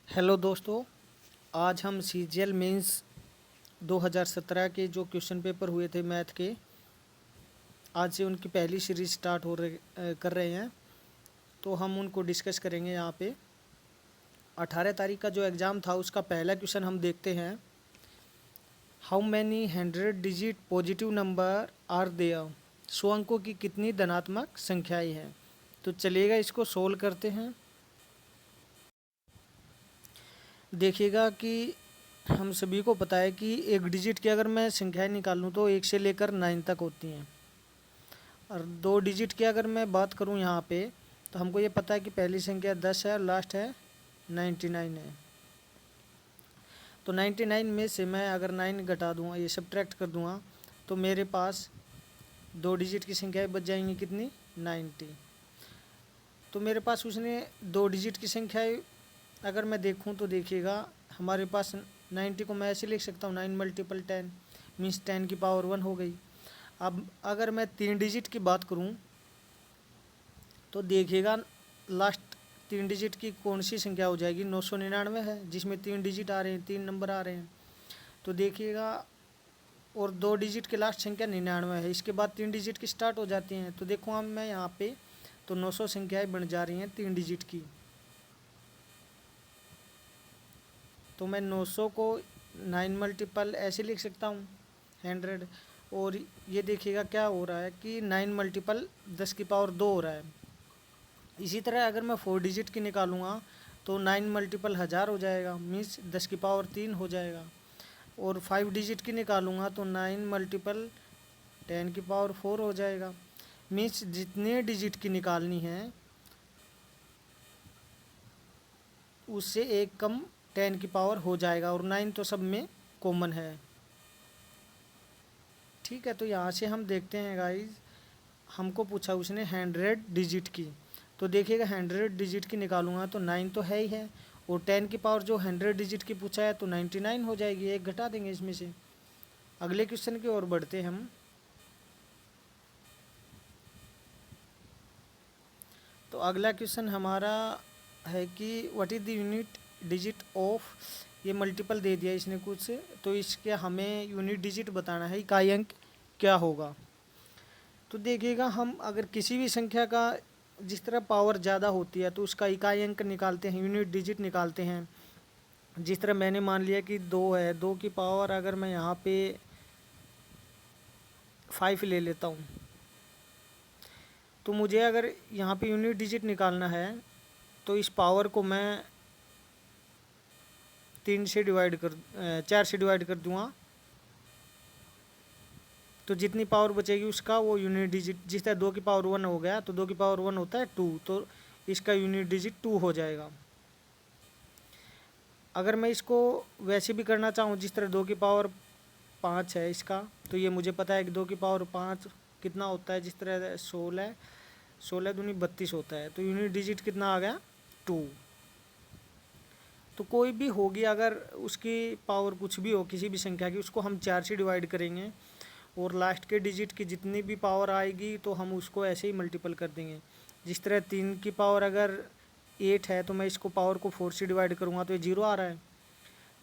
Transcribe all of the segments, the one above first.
Hello दोस्तों, आज हम सीजीएल मेंस 2017 के जो क्वेश्चन पेपर हुए थे मैथ के, आज से उनकी पहली सीरीज स्टार्ट कर रहे हैं। तो हम उनको डिस्कस करेंगे यहाँ पे। 18 तारीख का जो एग्ज़ाम था उसका पहला क्वेश्चन हम देखते हैं। How many 100 digit positive number are there. 100 अंकों की कितनी धनात्मक संख्याएं हैं। तो चलिएगा इसको सोल्व करते हैं। देखिएगा कि हम सभी को पता है कि एक डिजिट की अगर मैं संख्याएं निकालूं तो 1 से लेकर 9 तक होती हैं। और 2 डिजिट की अगर मैं बात करूं यहाँ पे, तो हमको ये पता है कि पहली संख्या 10 है और लास्ट है 99 है। तो 99 में से मैं अगर 9 घटा दूंगा, ये सब्ट्रैक्ट कर दूंगा, तो मेरे पास 2 डिजिट की संख्याएं बच जाएंगी कितनी, 90। तो मेरे पास उसने 2 डिजिट की संख्याएं अगर मैं देखूं तो देखिएगा हमारे पास 90 को मैं ऐसे लिख सकता हूँ 9 मल्टीपल 10 मीन्स 10 की पावर 1 हो गई। अब अगर मैं 3 डिजिट की बात करूं तो देखिएगा लास्ट 3 डिजिट की कौन सी संख्या हो जाएगी, 999 है, जिसमें 3 डिजिट आ रहे हैं, 3 नंबर आ रहे हैं। तो देखिएगा, और 2 डिजिट के लास्ट संख्या 99 है, इसके बाद 3 डिजिट की स्टार्ट हो जाती हैं। तो देखो हम मैं यहाँ पे तो 900 संख्याएँ बन जा रही हैं 3 डिजिट की। तो मैं 900 को 9 मल्टीपल ऐसे लिख सकता हूँ 100। और ये देखिएगा क्या हो रहा है कि 9 मल्टीपल 10 की पावर 2 हो रहा है। इसी तरह अगर मैं 4 डिजिट की निकालूंगा तो 9 मल्टीपल 1000 हो जाएगा, मीन्स 10 की पावर 3 हो जाएगा। और 5 डिजिट की निकालूंगा तो 9 मल्टीपल 10 की पावर 4 हो जाएगा। मीन्स जितने डिजिट की निकालनी है उससे एक कम 10 की पावर हो जाएगा, और 9 तो सब में कॉमन है। ठीक है, तो यहाँ से हम देखते हैं गाइज, हमको पूछा उसने 100 डिजिट की। तो देखिएगा 100 डिजिट की निकालूंगा तो 9 तो है ही है, और 10 की पावर जो 100 डिजिट की पूछा है तो 99 हो जाएगी, एक घटा देंगे इसमें से। अगले क्वेश्चन की ओर बढ़ते हैं हम। तो अगला क्वेश्चन हमारा है कि what is the unit digit of, ये मल्टीपल दे दिया इसने कुछ से, तो इसके हमें यूनिट डिजिट बताना है, इकाई अंक क्या होगा। तो देखिएगा हम अगर किसी भी संख्या का जिस तरह पावर ज़्यादा होती है तो उसका इकाई अंक निकालते हैं, यूनिट डिजिट निकालते हैं। जिस तरह मैंने मान लिया कि 2 है, 2 की पावर अगर मैं यहाँ पे 5 ले लेता हूँ, तो मुझे अगर यहाँ पे यूनिट डिजिट निकालना है तो इस पावर को मैं 4 से डिवाइड कर दूँगा। तो जितनी पावर बचेगी उसका वो यूनिट डिजिट, जिस तरह 2 की पावर 1 हो गया तो 2 की पावर 1 होता है 2, तो इसका यूनिट डिजिट 2 हो जाएगा। अगर मैं इसको वैसे भी करना चाहूँ जिस तरह 2 की पावर 5 है इसका, तो ये मुझे पता है कि 2 की पावर 5 कितना होता है, जिस तरह 16 दूनी 32 होता है, तो यूनिट डिजिट कितना आ गया 2। तो कोई भी होगी अगर उसकी पावर कुछ भी हो किसी भी संख्या की, उसको हम 4 से डिवाइड करेंगे, और लास्ट के डिजिट की जितनी भी पावर आएगी तो हम उसको ऐसे ही मल्टीपल कर देंगे। जिस तरह 3 की पावर अगर 8 है तो मैं इसको पावर को 4 से डिवाइड करूँगा तो ये 0 आ रहा है,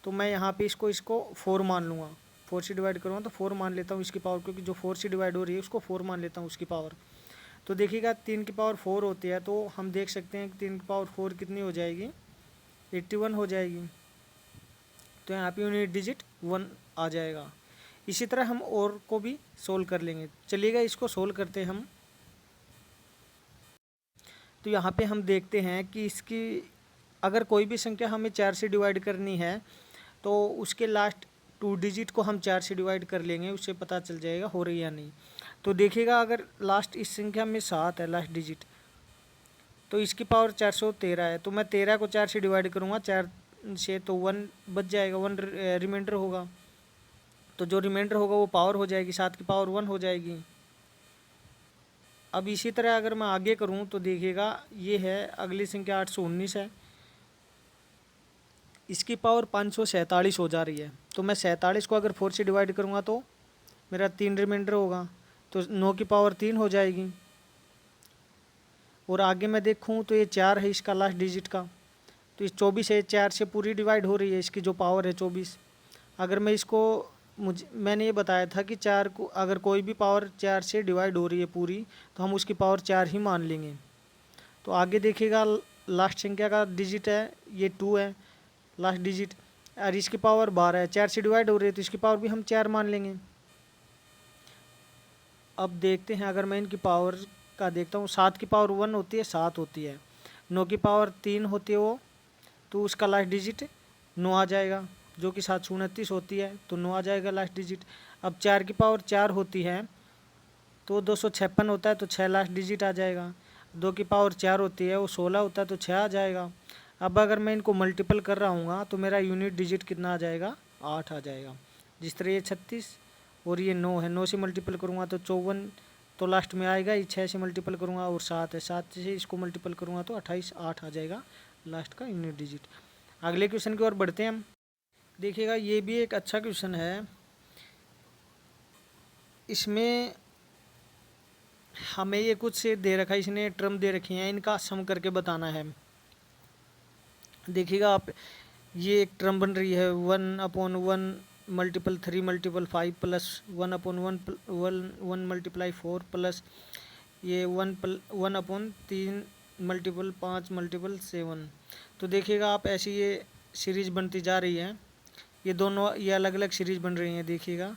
तो मैं यहाँ पे इसको 4 मान लूँगा। 4 से डिवाइड करूँगा तो 4 मान लेता हूँ इसकी पावर, क्योंकि जो 4 से डिवाइड हो रही है उसको 4 मान लेता हूँ उसकी पावर। तो देखिएगा 3 की पावर 4 होती है, तो हम देख सकते हैं कि 3 की पावर 4 कितनी हो जाएगी, 81 हो जाएगी। तो यहाँ पे यूनिट डिजिट 1 आ जाएगा। इसी तरह हम और को भी सोल्व कर लेंगे। चलिएगा इसको सोल्व करते हैं हम। तो यहाँ पे हम देखते हैं कि इसकी अगर कोई भी संख्या हमें 4 से डिवाइड करनी है तो उसके लास्ट 2 डिजिट को हम 4 से डिवाइड कर लेंगे, उससे पता चल जाएगा हो रही या नहीं। तो देखिएगा अगर लास्ट इस संख्या में 7 है लास्ट डिजिट, तो इसकी पावर 413 है, तो मैं 13 को 4 से डिवाइड करूँगा 4 से, तो 1 बच जाएगा, 1 रिमाइंडर होगा। तो जो रिमाइंडर होगा वो पावर हो जाएगी, 7 की पावर 1 हो जाएगी। अब इसी तरह अगर मैं आगे करूं तो देखिएगा ये है अगली संख्या 819 है, इसकी पावर 547 हो जा रही है। तो मैं 47 को अगर 4 से डिवाइड करूंगा तो मेरा 3 रिमाइंडर होगा, तो 9 की पावर 3 हो जाएगी। और आगे मैं देखूं तो ये 4 है इसका लास्ट डिजिट का, तो इस 24 है 4 से पूरी डिवाइड हो रही है, इसकी जो पावर है 24। अगर मैं इसको मैंने ये बताया था कि 4 को अगर कोई भी पावर 4 से डिवाइड हो रही है पूरी, तो हम उसकी पावर 4 ही मान लेंगे। तो आगे देखिएगा लास्ट संख्या का डिजिट है ये 2 है लास्ट डिजिट, और इसकी पावर 12 है, 4 से डिवाइड हो रही है तो इसकी पावर भी हम 4 मान लेंगे। अब देखते हैं, अगर मैं इनकी पावर का देखता हूँ, 7 की पावर 1 होती है 7 होती है, 9 की पावर 3 होती है वो, तो उसका लास्ट डिजिट 9 आ जाएगा, जो कि 729 होती है तो 9 आ जाएगा लास्ट डिजिट। अब 4 की पावर 4 होती है तो 256 होता है तो 6 लास्ट डिजिट आ जाएगा। 2 की पावर 4 होती है वो 16 होता है तो 6 आ जाएगा। अब अगर मैं इनको मल्टीपल कर रहा हूँ तो मेरा यूनिट डिजिट कितना आ जाएगा, 8 आ जाएगा। जिस तरह ये 36 और ये 9 है, 9 से मल्टीपल करूँगा तो 54 तो लास्ट में आएगा ही, 6 से मल्टीपल करूँगा और 7 है, 7 से इसको मल्टीपल करूँगा तो 28, 8 आ जाएगा लास्ट का यूनिट डिजिट। अगले क्वेश्चन की ओर बढ़ते हैं हम। देखिएगा ये भी एक अच्छा क्वेश्चन है। इसमें हमें ये कुछ से दे रखा है, इसने टर्म दे रखी हैं, इनका सम करके बताना है। देखिएगा आप, ये एक टर्म बन रही है 1/1 multiple 3 multiple 5 plus 1/1 multiply 4 plus ये 1/3 मल्टीपल 5 मल्टीपल 7। तो देखिएगा आप, ऐसी ये सीरीज़ बनती जा रही है। ये दोनों ये अलग अलग सीरीज़ बन रही हैं देखिएगा,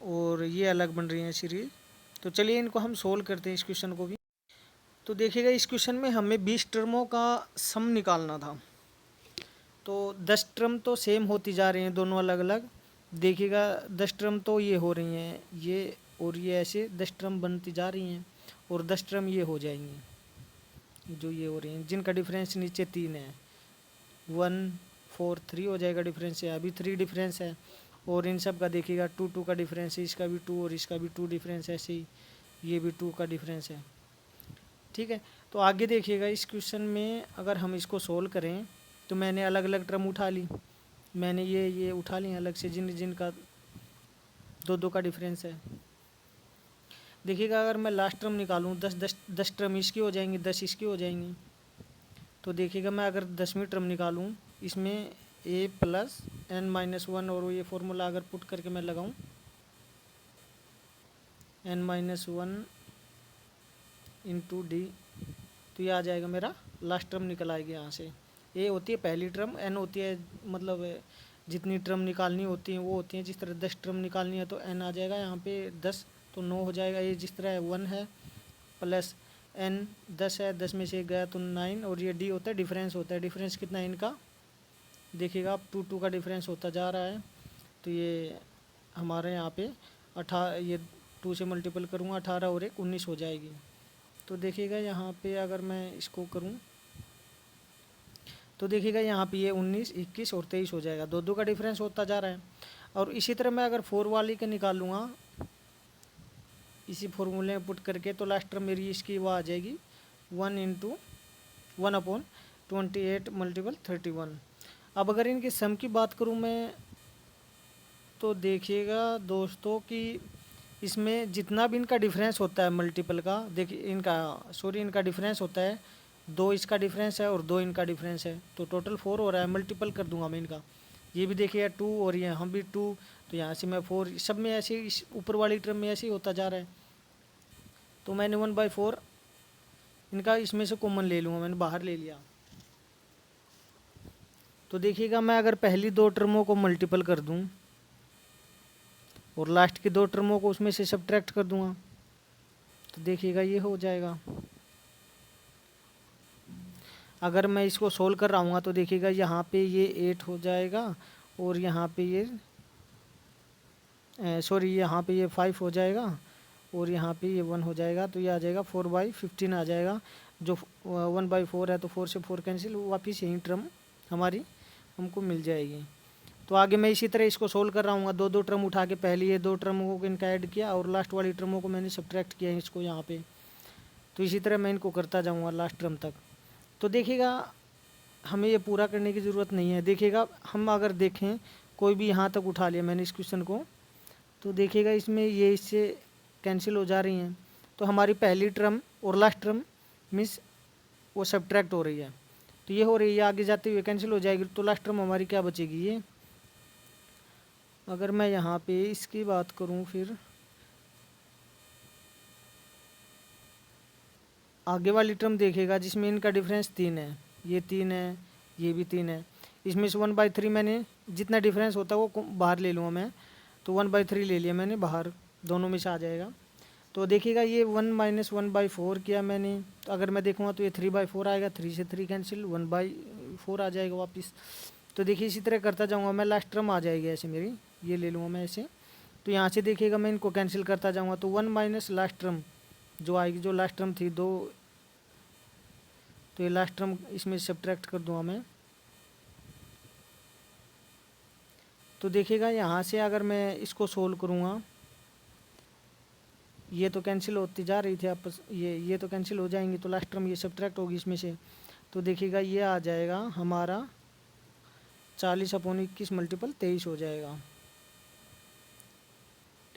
और ये अलग बन रही हैं सीरीज़। तो चलिए इनको हम सोल्व करते हैं इस क्वेश्चन को भी। तो देखिएगा इस क्वेश्चन में हमें 20 टर्मों का सम निकालना था। तो 10 टर्म तो सेम होती जा रही हैं दोनों अलग अलग। देखिएगा 10 टर्म तो ये हो रही हैं ये, और ये ऐसे 10 टर्म बनती जा रही हैं, और 10 टर्म ये हो जाएंगी जो ये हो रही हैं, जिनका डिफरेंस नीचे 3 है। 1 4 3 हो जाएगा डिफरेंस है, अभी 3 डिफरेंस है। और इन सब का देखिएगा 2 का डिफरेंस है, इसका भी 2 और इसका भी 2 डिफरेंस है, ऐसे ही ये भी 2 का डिफरेंस है। ठीक है, तो आगे देखिएगा इस क्वेश्चन में अगर हम इसको सोल्व करें तो मैंने अलग अलग टर्म उठा ली, मैंने ये उठा ली अलग से, जिनका 2 का डिफरेंस है। देखिएगा अगर मैं लास्ट टर्म निकालूँ 10 टर्म इसकी हो जाएंगी, 10 इसकी हो जाएंगी। तो देखिएगा मैं अगर 10वीं टर्म निकालूँ, इसमें a प्लस n-1, और ये फॉर्मूला अगर पुट करके मैं लगाऊँ n-1 इंटू डी, तो ये आ जाएगा मेरा लास्ट टर्म निकल आएगी यहाँ से। ए होती है पहली टर्म, एन होती है मतलब जितनी टर्म निकालनी होती हैं वो होती हैं, जिस तरह 10 टर्म निकालनी है तो एन आ जाएगा यहाँ पे 10 तो 9 हो जाएगा। ये जिस तरह 1 है प्लस एन 10 है, 10 में से 1 गया तो 9, और ये डी होता है डिफरेंस होता है। डिफरेंस कितना है इनका, देखिएगा आप 2 का डिफरेंस होता जा रहा है। तो ये हमारे यहाँ पे 18, ये 2 से मल्टीपल करूँगा 18 और 1 19 हो जाएगी। तो देखिएगा यहाँ पे अगर मैं इसको करूँ तो देखिएगा यहाँ पे ये 19 21 और 23 हो जाएगा, 2 का डिफरेंस होता जा रहा है। और इसी तरह मैं अगर 4 वाली का निकालूँगा इसी फॉर्मूले में पुट करके, तो लास्ट टर्म मेरी इसकी वो आ जाएगी 1 इंटू 1/28 मल्टीपल 31। अब अगर इनके सम की बात करूँ मैं, तो देखिएगा दोस्तों कि इसमें जितना भी इनका डिफरेंस होता है मल्टीपल का, देखिए इनका डिफरेंस होता है 2 इसका डिफरेंस है और 2 इनका डिफरेंस है, तो टोटल 4 हो रहा है। मल्टीपल कर दूंगा मैं इनका, ये भी देखिएगा 2 और ये हम भी 2, तो यहाँ से मैं 4, सब में ऐसे इस ऊपर वाली टर्म में ऐसे ही होता जा रहा है। तो मैंने 1/4 इनका इसमें से कॉमन ले लूँगा, मैंने बाहर ले लिया। तो देखिएगा मैं अगर पहली 2 टर्मों को मल्टीपल कर दूँ और लास्ट की 2 टर्मों को उसमें से सब्ट्रैक्ट कर दूंगा, तो देखिएगा ये हो जाएगा। अगर मैं इसको सोल्व कर रहा हूँ तो देखिएगा यहाँ पे ये 8 हो जाएगा, और यहाँ पे ये यहाँ पे ये 5 हो जाएगा, और यहाँ पे ये 1 हो जाएगा, तो ये आ जाएगा 4/15 आ जाएगा। जो 1/4 है तो 4 से 4 कैंसिल, वापिस यही टर्म हमारी हमको मिल जाएगी। तो आगे मैं इसी तरह इसको सोल्व कर रहा हूँ, 2 टर्म उठा के पहले ये 2 टर्मों को इनका ऐड किया और लास्ट वाली टर्मों को मैंने सब्ट्रैक्ट किया है इसको यहाँ पे। तो इसी तरह मैं इनको करता जाऊँगा लास्ट टर्म तक। तो देखिएगा हमें ये पूरा करने की ज़रूरत नहीं है। देखिएगा हम अगर देखें कोई भी यहाँ तक उठा लिया मैंने इस क्वेश्चन को, तो देखिएगा इसमें ये इससे कैंसिल हो जा रही हैं, तो हमारी पहली टर्म और लास्ट टर्म मीन्स वो सब्ट्रैक्ट हो रही है। तो ये हो रही है, आगे जाते हुए कैंसिल हो जाएगी, तो लास्ट टर्म हमारी क्या बचेगी ये। अगर मैं यहाँ पे इसकी बात करूँ, फिर आगे वाली टर्म देखेगा जिसमें इनका डिफरेंस 3 है, ये 3 है, ये भी 3 है, इसमें से 1/3 मैंने जितना डिफरेंस होता है वो बाहर ले लूँगा मैं, तो 1/3 ले लिया मैंने बाहर, दोनों में से आ जाएगा। तो देखिएगा ये 1 - 1/4 किया मैंने, तो अगर मैं देखूँगा तो ये 3/4 आएगा, 3 से 3 कैंसिल, 1/4 आ जाएगा वापस। तो देखिए इसी तरह करता जाऊँगा मैं, लास्ट टर्म आ जाएगी ऐसे मेरी, ये ले लूँगा मैं ऐसे। तो यहाँ से देखिएगा मैं इनको कैंसिल करता जाऊँगा, तो 1 माइनस लास्ट टर्म जो आएगी, जो लास्ट टर्म थी 2, तो ये लास्ट टर्म इसमें सब्ट्रैक्ट कर दूँगा मैं। तो देखिएगा यहाँ से अगर मैं इसको सोल्व करूँगा, ये तो कैंसिल होती जा रही थी आपस, ये तो कैंसिल हो जाएंगी, तो लास्ट टर्म ये सब्ट्रैक्ट होगी इसमें से। तो देखिएगा ये आ जाएगा हमारा 40/21 मल्टीपल 23 हो जाएगा।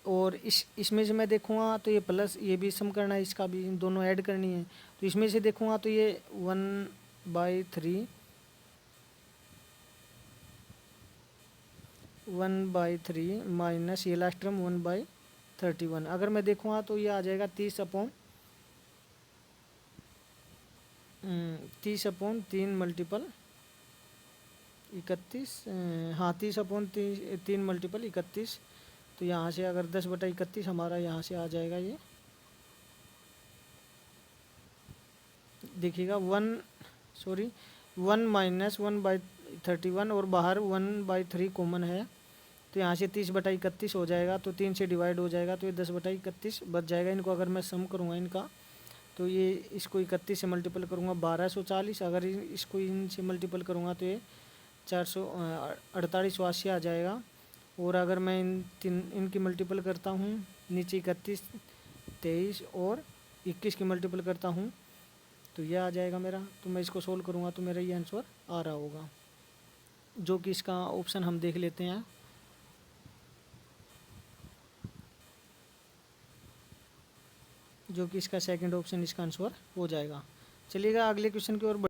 और इसमें से मैं देखूँगा तो ये प्लस, ये भी सम करना है, इसका भी दोनों ऐड करनी है। तो इसमें से देखूँगा तो ये 1/3 माइनस ये लास्ट टर्म 1/31। अगर मैं देखूँगा तो ये आ जाएगा 30/3 मल्टीपल 31, हाँ 30/3 मल्टीपल 31। तो यहाँ से अगर 10/31 हमारा यहाँ से आ जाएगा ये, देखिएगा 1 माइनस 1/31 और बाहर 1/3 कॉमन है, तो यहाँ से 30/31 हो जाएगा, तो 3 से डिवाइड हो जाएगा, तो ये 10/31 बच जाएगा। इनको अगर मैं सम करूँगा इनका, तो ये इसको 31 से मल्टीपल करूँगा 1240, अगर इसको इनसे मल्टीपल करूँगा तो ये 448 आ जाएगा। और अगर मैं इनकी मल्टीपल करता हूँ, नीचे 31, 23 और 21 की मल्टीपल करता हूँ, तो ये आ जाएगा मेरा। तो मैं इसको सोल्व करूँगा तो मेरा ये आंसर आ रहा होगा, जो कि इसका ऑप्शन हम देख लेते हैं। जो कि इसका सेकंड ऑप्शन इसका आंसर हो जाएगा। चलिएगा अगले क्वेश्चन की ओर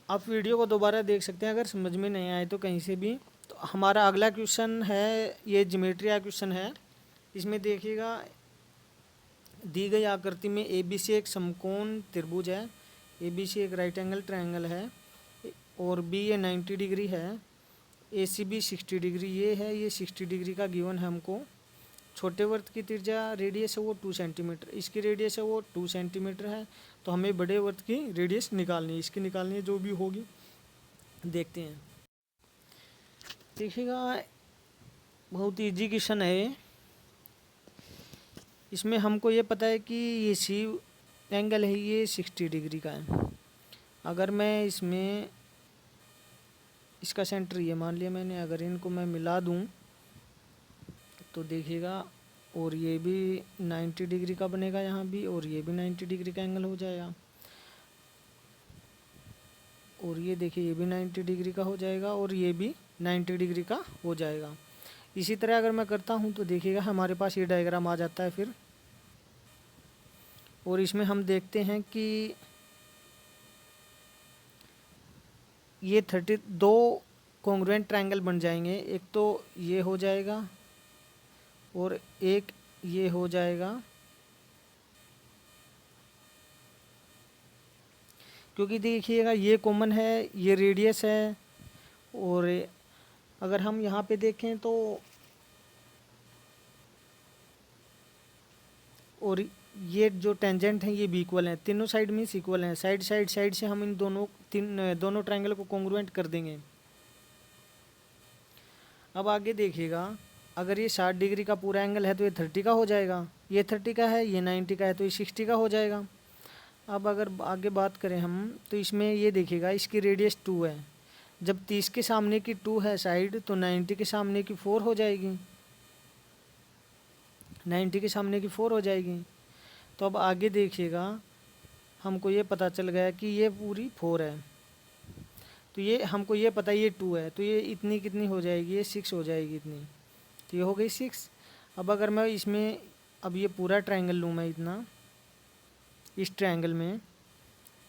आप वीडियो को दोबारा देख सकते हैं अगर समझ में नहीं आए तो कहीं से भी। तो हमारा अगला क्वेश्चन है, ये ज्योमेट्री का क्वेश्चन है। इसमें देखिएगा दी गई आकृति में ABC एक समकोण त्रिभुज है, ABC एक राइट एंगल ट्रायंगल है, और B ये 90 डिग्री है, ACB 60 डिग्री ये है, ये 60 डिग्री का गिवन है हमको। छोटे वर्त की त्रिज्या रेडियस है वो 2 सेंटीमीटर, इसकी रेडियस है वो 2 सेंटीमीटर है। तो हमें बड़े वर्त की रेडियस निकालनी है, इसकी निकालनी है, जो भी होगी देखते हैं। देखिएगा बहुत इजी क्वेश्चन है। इसमें हमको ये पता है कि ये सी एंगल है ये 60 डिग्री का है। अगर मैं इसमें इसका सेंटर ये मान लिया मैंने, अगर इनको मैं मिला दूं तो देखिएगा, और ये भी 90 डिग्री का बनेगा यहाँ भी, और ये भी 90 डिग्री का एंगल हो जाएगा, और ये देखिए ये भी 90 डिग्री का हो जाएगा, और ये भी 90 डिग्री का हो जाएगा। इसी तरह अगर मैं करता हूँ तो देखिएगा हमारे पास ये डायग्राम आ जाता है फिर। और इसमें हम देखते हैं कि ये 32 कॉन्ग्रुएंट ट्रायंगल बन जाएंगे। एक तो ये हो जाएगा और एक ये हो जाएगा, क्योंकि देखिएगा ये कॉमन है, ये रेडियस है। और अगर हम यहाँ पे देखें तो और ये जो टेंजेंट हैं ये भी इक्वल हैं, तीनों साइड में इक्वल हैं, साइड से हम इन दोनों ट्रायंगल को कॉन्ग्रुएंट कर देंगे। अब आगे देखिएगा, अगर ये 60 डिग्री का पूरा एंगल है तो ये 30 का हो जाएगा, ये 30 का है, ये 90 का है, तो ये 60 का हो जाएगा। अब अगर आगे बात करें हम तो इसमें ये देखिएगा इसकी रेडियस 2 है, जब 30 के सामने की 2 है साइड, तो 90 के सामने की 4 हो जाएगी, 90 के सामने की 4 हो जाएगी। तो अब आगे देखिएगा हमको ये पता चल गया कि ये पूरी 4 है, तो ये हमको ये पता है ये 2 है, तो ये इतनी कितनी हो जाएगी, ये 6 हो जाएगी इतनी, तो ये हो गई 6। अब अगर मैं इसमें अब ये पूरा ट्रायंगल लूँ मैं इतना, इस ट्रायंगल में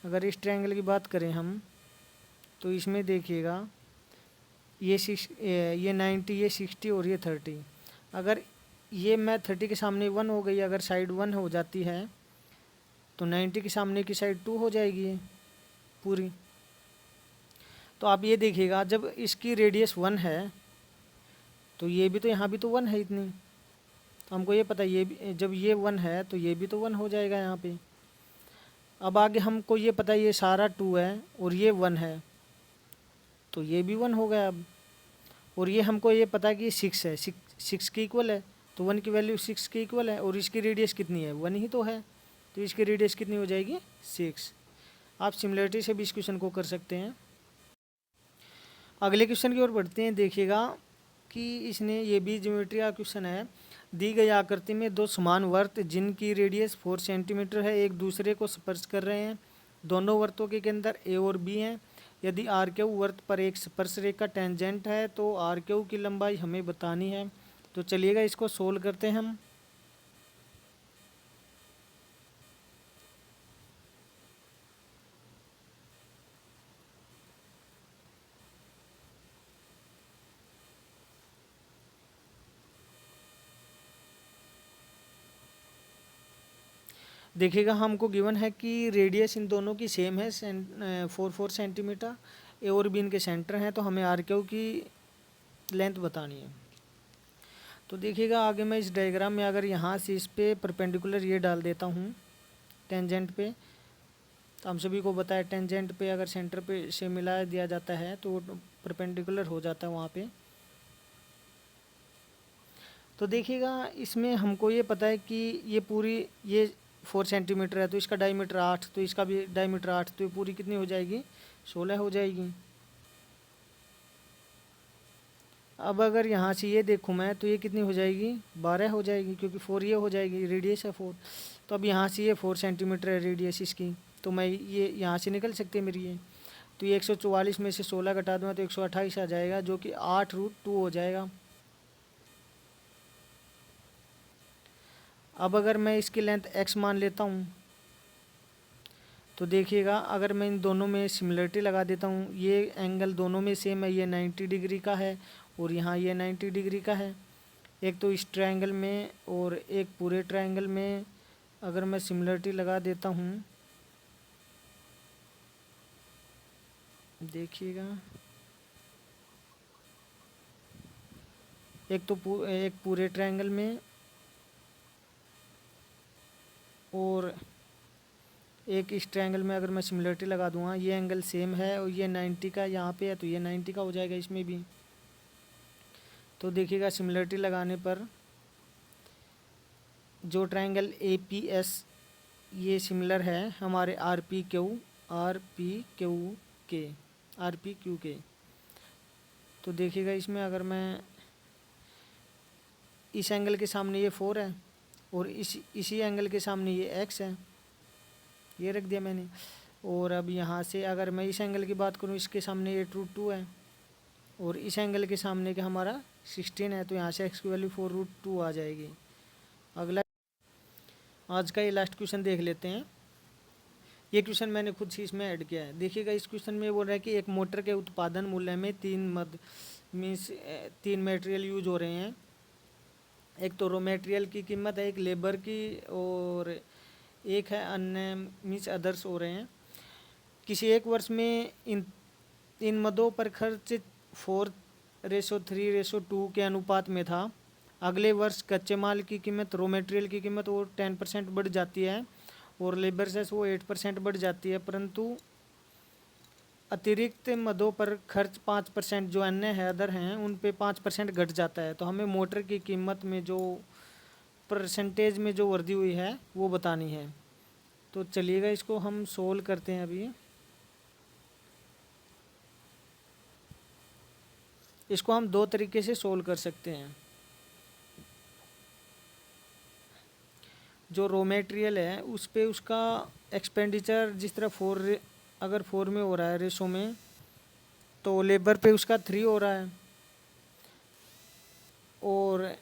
अगर इस ट्रायंगल की बात करें हम, तो इसमें देखिएगा ये 90, ये 60 और ये 30। अगर ये मैं 30 के सामने 1 हो गई, अगर साइड 1 हो जाती है तो 90 के सामने की साइड 2 हो जाएगी ये पूरी। तो आप ये देखिएगा जब इसकी रेडियस 1 है तो ये भी तो यहाँ भी तो 1 है इतनी, तो हमको ये पता है ये भी, जब ये 1 है तो ये भी तो 1 हो जाएगा यहाँ पे। अब आगे हमको ये पता है ये सारा 2 है और ये 1 है, तो ये भी 1 हो गया अब। और ये हमको ये पता है कि 6 है, 6 के इक्वल है, तो 1 की वैल्यू 6 के इक्वल है, और इसकी रेडियस कितनी है 1 ही तो है, तो इसकी रेडियस कितनी हो जाएगी 6। आप सिमिलरिटी से भी इस क्वेश्चन को कर सकते हैं। अगले क्वेश्चन की ओर बढ़ते हैं। देखिएगा कि इसने ये भी ज्योमेट्री का क्वेश्चन है। दी गई आकृति में दो समान वर्त जिनकी रेडियस 4 सेंटीमीटर है एक दूसरे को स्पर्श कर रहे हैं। दोनों वर्तों के अंदर ए और बी हैं। यदि आर क्यू वर्त पर एक स्पर्श रेखा टेंजेंट है तो आर क्यू की लंबाई हमें बतानी है। तो चलिएगा इसको सोल्व करते हैं हम। देखिएगा हमको गिवन है कि रेडियस इन दोनों की सेम है 4 सेंटीमीटर, ए और बी इनके सेंटर हैं, तो हमें आर क्यू की लेंथ बतानी है। तो देखिएगा आगे मैं इस डायग्राम में अगर यहाँ से इस पे परपेंडिकुलर ये डाल देता हूँ टेंजेंट पे, तो हम सभी को बताया टेंजेंट पे अगर सेंटर पे से मिला दिया जाता है तो वो परपेंडिकुलर हो जाता है वहाँ पे। तो देखिएगा इसमें हमको ये पता है कि ये पूरी ये 4 सेंटीमीटर है तो इसका डायमीटर 8, तो इसका भी डायमीटर 8, तो ये पूरी कितनी हो जाएगी 16 हो जाएगी। अब अगर यहाँ से ये देखूँ मैं तो ये कितनी हो जाएगी 12 हो जाएगी, क्योंकि 4 ये हो जाएगी, रेडियस है 4। तो अब यहाँ से ये 4 सेंटीमीटर है रेडियस इसकी, तो मैं ये यहाँ से निकल सकती है मेरी ये। तो ये 144 में से 16 घटा दूँगा तो 128 आ जाएगा, जो कि 8√2 हो जाएगा। अब अगर मैं इसकी लेंथ x मान लेता हूँ तो देखिएगा अगर मैं इन दोनों में सिमिलरिटी लगा देता हूँ, ये एंगल दोनों में सेम है, ये 90 डिग्री का है और यहाँ ये 90 डिग्री का है। एक तो इस ट्रायंगल में और एक पूरे ट्रायंगल में अगर मैं सिमिलरिटी लगा देता हूँ, देखिएगा एक पूरे ट्रायंगल में और एक इस ट्रायंगल में अगर मैं सिमिलरिटी लगा दूंगा, ये एंगल सेम है और ये 90 का यहाँ पे है तो ये 90 का हो जाएगा इसमें भी। तो देखिएगा सिमिलरिटी लगाने पर जो ट्रायंगल APS ये सिमिलर है हमारे RPQ के। तो देखिएगा इसमें अगर मैं इस एंगल के सामने ये 4 है और इसी एंगल के सामने ये x है, ये रख दिया मैंने। और अब यहाँ से अगर मैं इस एंगल की बात करूँ, इसके सामने ये 8√2 है और इस एंगल के सामने का हमारा 16 है, तो यहाँ से x की वैल्यू 4√2 आ जाएगी। अगला आज का ये लास्ट क्वेश्चन देख लेते हैं। ये क्वेश्चन मैंने खुद से इसमें ऐड किया है। देखिएगा इस क्वेश्चन में बोल रहा है कि एक मोटर के उत्पादन मूल्य में 3 मटेरियल यूज हो रहे हैं। एक तो रॉ मटेरियल की कीमत है, एक लेबर की और एक है अन्य मीन्स अदर्स हो रहे हैं। किसी एक वर्ष में इन मदों पर खर्च 4:3:2 के अनुपात में था। अगले वर्ष कच्चे माल की कीमत रॉ मटेरियल की कीमत वो 10% बढ़ जाती है और लेबर सेस वो 8% बढ़ जाती है, परंतु अतिरिक्त मदों पर खर्च 5% जो अन्य है अदर हैं उन पे 5% घट जाता है। तो हमें मोटर की कीमत में जो परसेंटेज में जो वृद्धि हुई है वो बतानी है। तो चलिएगा इसको हम सोल्व करते हैं। अभी इसको हम 2 तरीके से सोल्व कर सकते हैं। जो रॉ मटेरियल है उस पे उसका एक्सपेंडिचर जिस तरह अगर 4 में हो रहा है रेशो में, तो लेबर पे उसका 3 हो रहा है और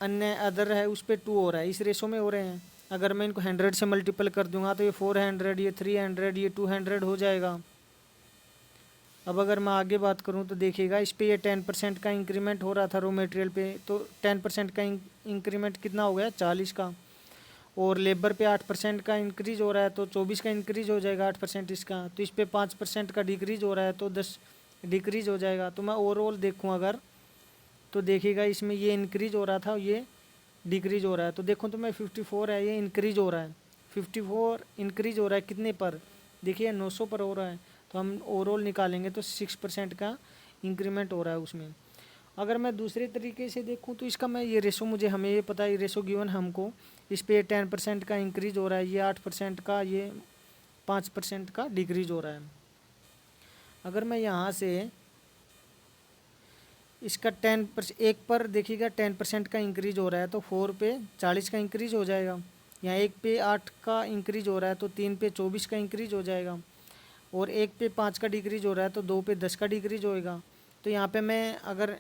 अन्य अदर है उस पे 2 हो रहा है, इस रेशो में हो रहे हैं। अगर मैं इनको 100 से मल्टीपल कर दूंगा तो ये 400, ये 300, ये 200 हो जाएगा। अब अगर मैं आगे बात करूं तो देखिएगा इस पे ये 10% का इंक्रीमेंट हो रहा था रॉ मटेरियल पे, तो 10% का इंक्रीमेंट कितना हो गया 40 का। और लेबर पे 8% का इंक्रीज हो रहा है तो 24 का इंक्रीज हो जाएगा 8% इसका। तो इस पे 5% का डिक्रीज हो रहा है तो 10 डिक्रीज हो जाएगा। तो मैं ओवरऑल देखूँ अगर तो देखिएगा इसमें ये इंक्रीज हो रहा था, ये डिक्रीज हो रहा है। तो देखो तो मैं 54 है, ये इंक्रीज हो रहा है, 54 इंक्रीज हो रहा है कितने पर, देखिए 900 पर हो रहा है। तो हम ओवरऑल निकालेंगे तो 6% का इंक्रीमेंट हो रहा है उसमें। अगर मैं दूसरे तरीके से देखूं तो इसका मैं ये रेशो, मुझे हमें ये पता है ये रेशो गिवन हमको, इस पे 10% का इंक्रीज हो रहा है, ये 8% का, ये 5% का डिक्रीज हो रहा है। अगर मैं यहाँ से इसका 10% एक पर देखिएगा 10% का इंक्रीज हो रहा है तो 4 पे 40 का इंक्रीज हो जाएगा। यहाँ एक पे 8 का इंक्रीज हो रहा है तो 3 पे 24 का इंक्रीज हो जाएगा। और एक पे 5 का डिक्रीज हो रहा है तो 2 पे 10 का डिक्रीज होएगा। तो यहाँ पे मैं अगर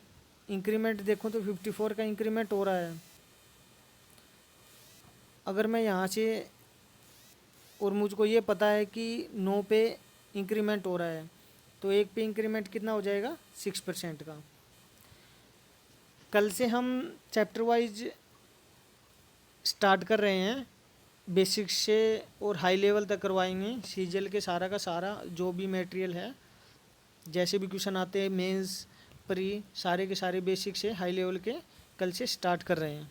इंक्रीमेंट देखूँ तो 54 का इंक्रीमेंट हो रहा है। अगर मैं यहाँ से, और मुझको ये पता है कि 9 पे इंक्रीमेंट हो रहा है तो एक पे इंक्रीमेंट कितना हो जाएगा 6% का। कल से हम चैप्टर वाइज स्टार्ट कर रहे हैं, बेसिक्स से और हाई लेवल तक करवाएंगे सीजीएल के सारा का सारा जो भी मटेरियल है, जैसे भी क्वेश्चन आते हैं मेंस प्री, सारे के सारे बेसिक से हाई लेवल के कल से स्टार्ट कर रहे हैं।